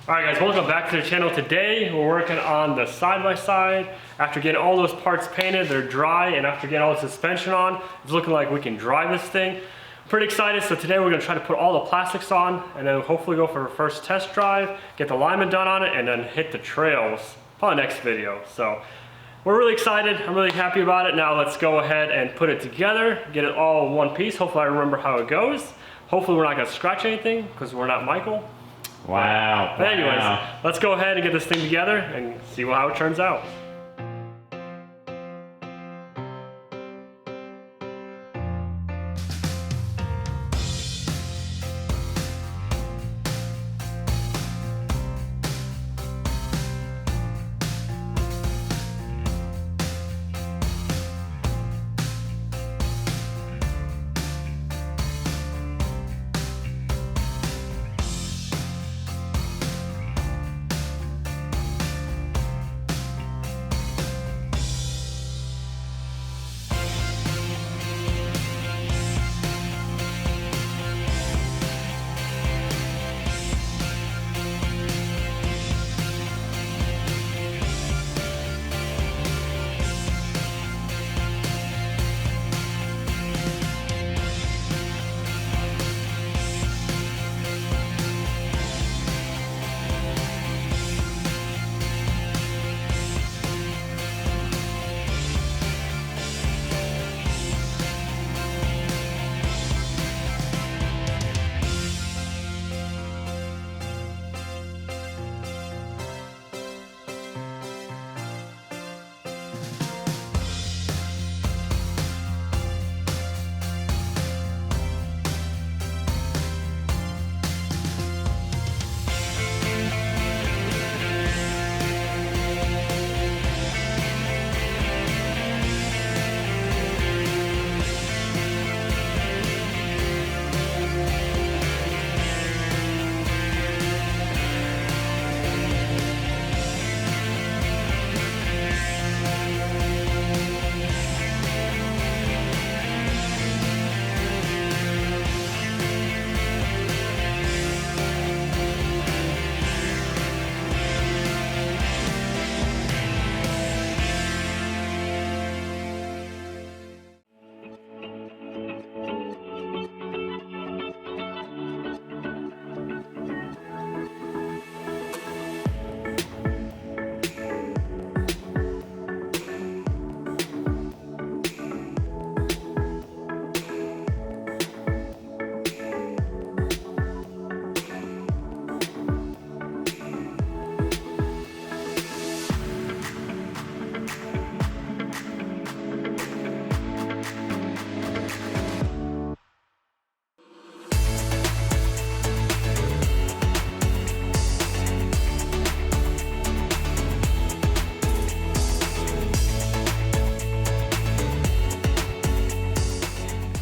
Alright guys, welcome back to the channel. Today we're working on the side-by-side. After getting all those parts painted, they're dry, and after getting all the suspension on, it's looking like we can drive this thing. Pretty excited, so today we're going to try to put all the plastics on and then hopefully go for our first test drive, get the alignment done on it, and then hit the trails for the next video. So we're really excited, I'm really happy about it. Now let's go ahead and put it together, get it all in one piece. Hopefully I remember how it goes. Hopefully we're not going to scratch anything because we're not Michael. Wow. But anyways, let's go ahead and get this thing together and see how it turns out.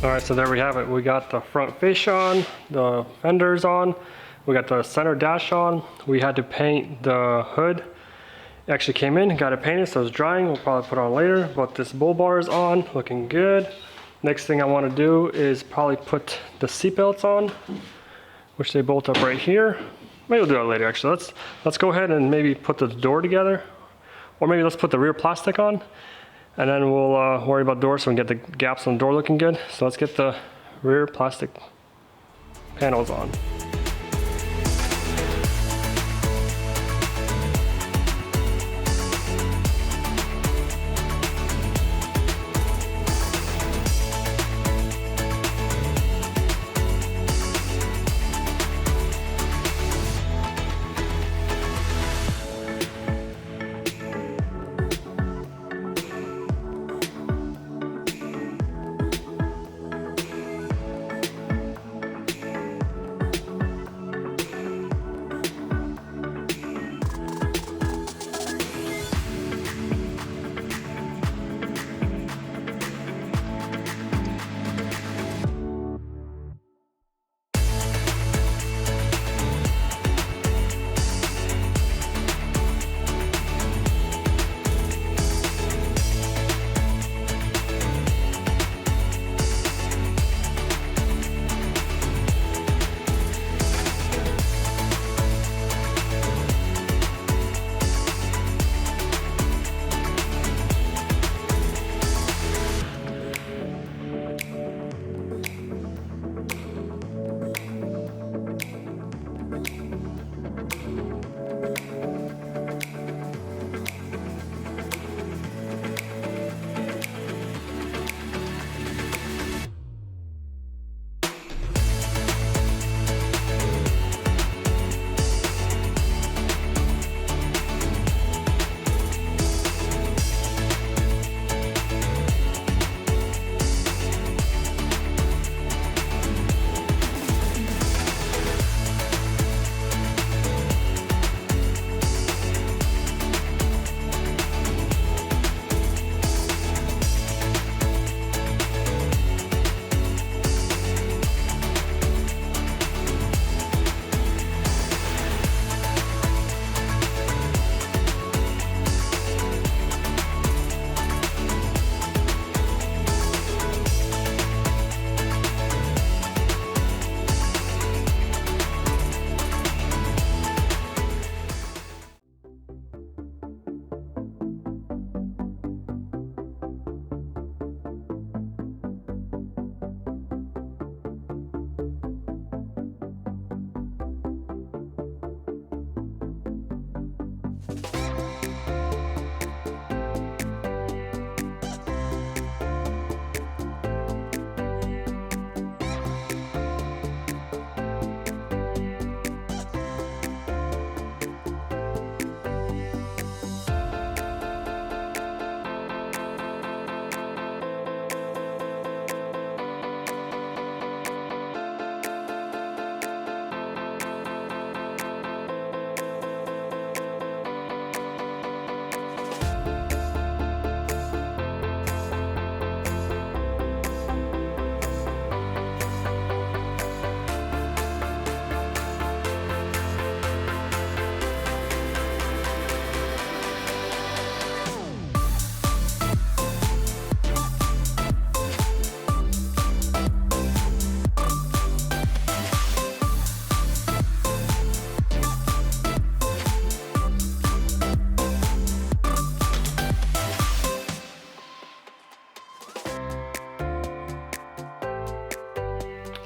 Alright, so there we have it. We got the front fascia on, the fenders on, we got the center dash on. We had to paint the hood. It actually came in, got it painted, so it's drying. We'll probably put it on later, but this bull bar is on, looking good. Next thing I want to do is probably put the seatbelts on, which they bolt up right here. Maybe we'll do that later actually. Let's go ahead and maybe put the door together, or maybe let's put the rear plastic on. And then we'll worry about doors so we can get the gaps on the door looking good. So let's get the rear plastic panels on.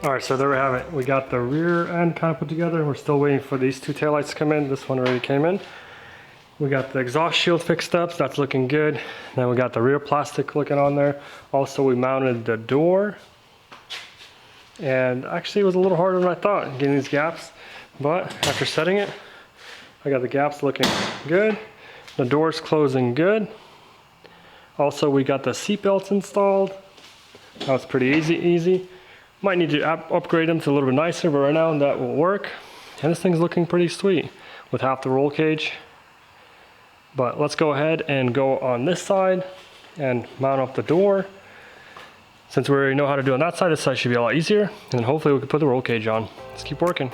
All right, so there we have it. We got the rear end kind of put together. We're still waiting for these two taillights to come in. This one already came in. We got the exhaust shield fixed up, so that's looking good. Then we got the rear plastic looking on there. Also, we mounted the door. And actually it was a little harder than I thought getting these gaps. But after setting it, I got the gaps looking good. The door's closing good. Also, we got the seat belts installed. That was pretty easy. Might need to upgrade them to a little bit nicer, but right now that will work. And this thing's looking pretty sweet with half the roll cage. But let's go ahead and go on this side and mount up the door. Since we already know how to do it on that side, this side should be a lot easier. And then hopefully we can put the roll cage on. Let's keep working.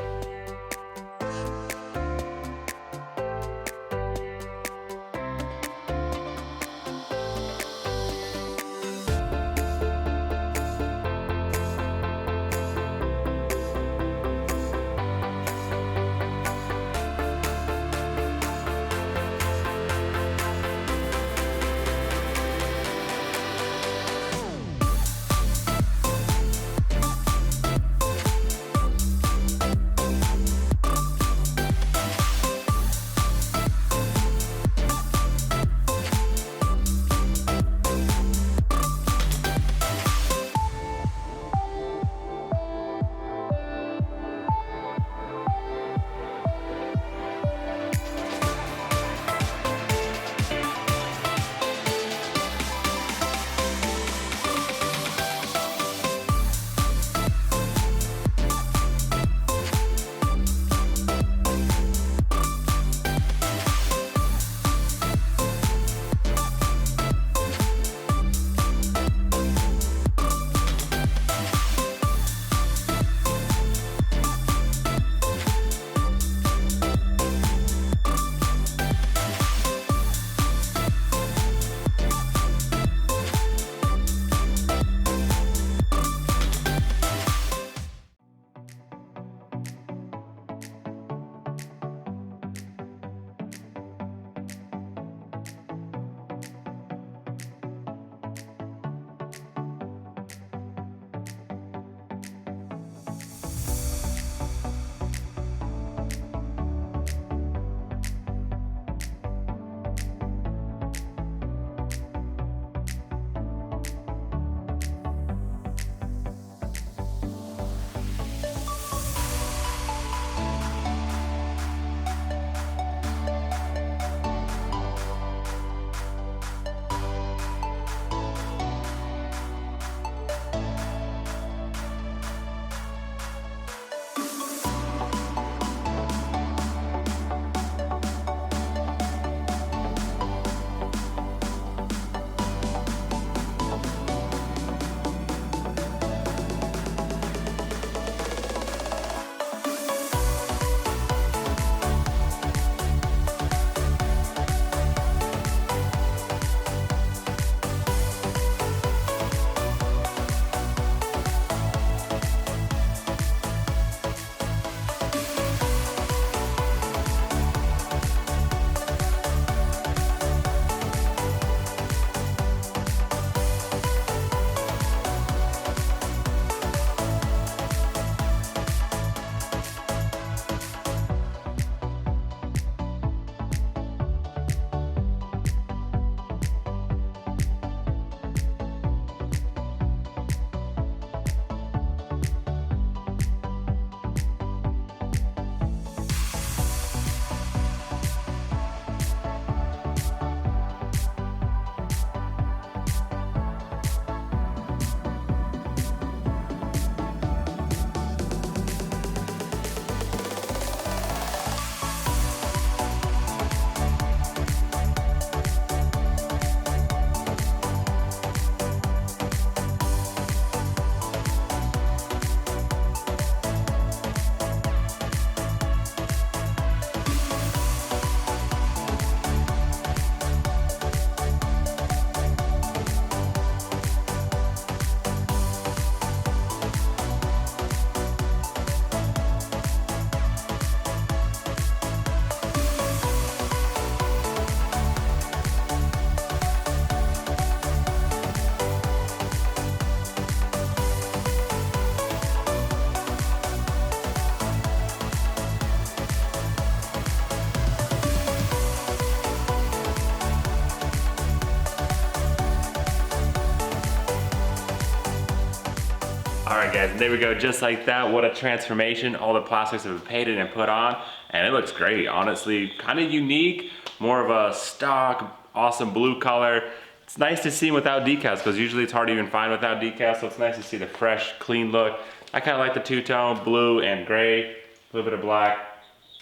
Alright guys, and there we go, just like that. What a transformation. All the plastics have been painted and put on, and it looks great. Honestly, kind of unique, more of a stock, awesome blue color. It's nice to see without decals, because usually it's hard to even find without decals, so it's nice to see the fresh, clean look. I kind of like the two-tone, blue and gray, a little bit of black.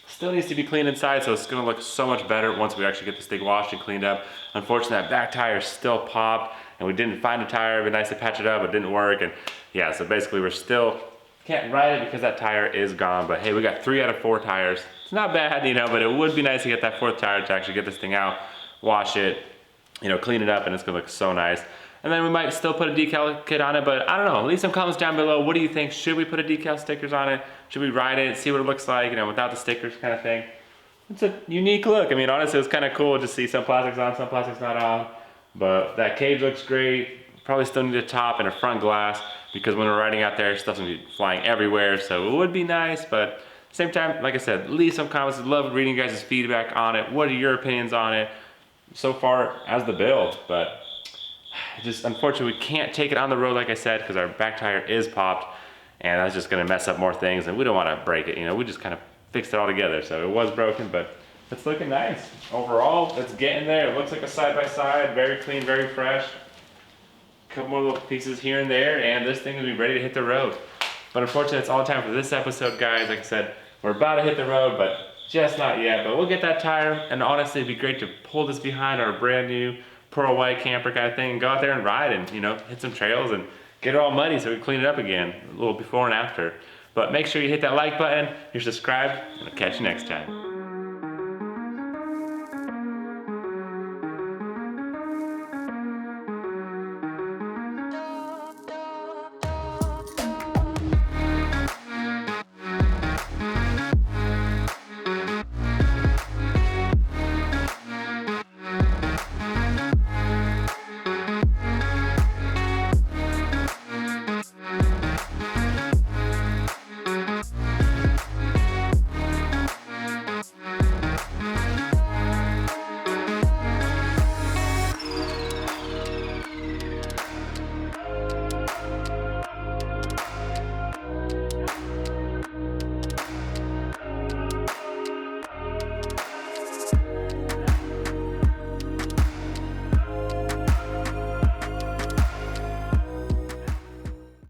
Still needs to be cleaned inside, so it's gonna look so much better once we actually get this thing washed and cleaned up. Unfortunately, that back tire is still popped, and we didn't find a tire. It'd be nice to patch it up, but it didn't work. And yeah, so basically we're still, can't ride it because that tire is gone. But hey, we got 3 out of 4 tires. It's not bad, you know, but it would be nice to get that 4th tire to actually get this thing out, wash it, you know, clean it up, and it's gonna look so nice. And then we might still put a decal kit on it, but I don't know. Leave some comments down below. What do you think? Should we put a decal stickers on it? Should we ride it, see what it looks like, you know, without the stickers kind of thing? It's a unique look. I mean, honestly, it's kind of cool to see some plastics on, some plastics not on. But that cage looks great. Probably still need a top and a front glass, because when we're riding out there, stuff's gonna be flying everywhere. So it would be nice, but at the same time, like I said, leave some comments. I'd love reading you guys' feedback on it. What are your opinions on it so far as the build? But just unfortunately, we can't take it on the road, like I said, because our back tire is popped, and that's just gonna mess up more things, and we don't wanna break it, you know, we just kind of fixed it all together. So it was broken, but it's looking nice. Overall, it's getting there. It looks like a side-by-side, very clean, very fresh. A couple more little pieces here and there, and this thing will be ready to hit the road. But unfortunately, that's all the time for this episode, guys. Like I said, we're about to hit the road, but just not yet. But we'll get that tire, and honestly, it'd be great to pull this behind our brand new pearl white camper kind of thing and go out there and ride and, you know, hit some trails and get it all muddy so we can clean it up again, a little before and after. But make sure you hit that like button, you're subscribed, and I'll catch you next time.